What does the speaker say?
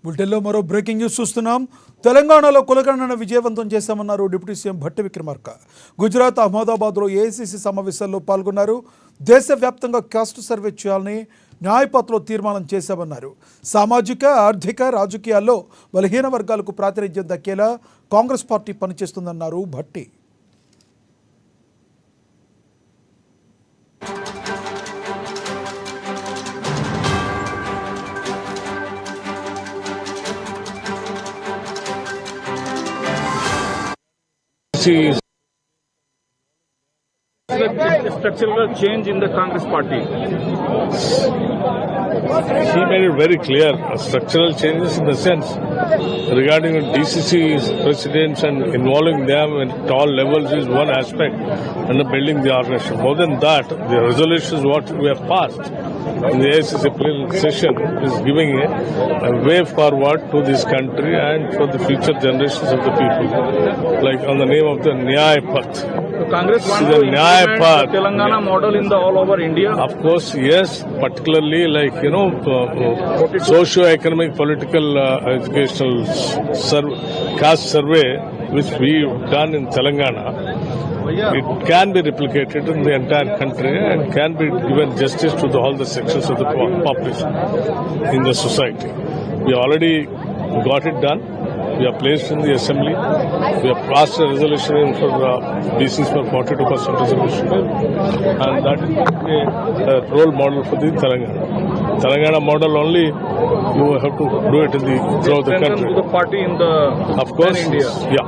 బులెటిన్లో మరో breaking news చూస్తున్నాం. తెలంగాణలో కులగణన విజయవంతం చేశామన్నారు డిప్యూటీ సీఎం భట్టి విక్రమార్క. గుజరాత్ అహ్మదాబాద్లో ఏఐసీసీ సమావేశాల్లో పాల్గొన్నారు. దేశవ్యాప్తంగా కాస్ట్ సర్వే చేయాలని న్యాయపత్రలో తీర్మానం చేశామన్నారు. సామాజిక, ఆర్థిక, రాజకీయాల్లో బలహీన వర్గాలకు ప్రాతినిధ్యం దక్కేలా కాంగ్రెస్ పార్టీ పనిచేస్తుందన్నారు Bhatti. Structural change in the Congress party. She made it very clear, structural changes in the sense regarding DCC's presidents and involving them at all levels is one aspect, and building the organization. More than that, the resolutions what we have passed in the AICC plenary session is giving a way forward to this country and for the future generations of the people, like on the name of the Nyay Path. So Congress wants the to Nyay implement Path. the Telangana model in the all over India. Of course, yes, particularly like, socio-economic, political, educational caste survey, which we've done in Telangana. It can be replicated in the entire country and can be given justice to all the sections of the population in the society. We already got it done. We are placed in the assembly. We have passed a resolution for BCs for 42% resolution, and that is a role model for the Telangana model only. You have to do it throughout the country. The party in the of course, India. Yeah.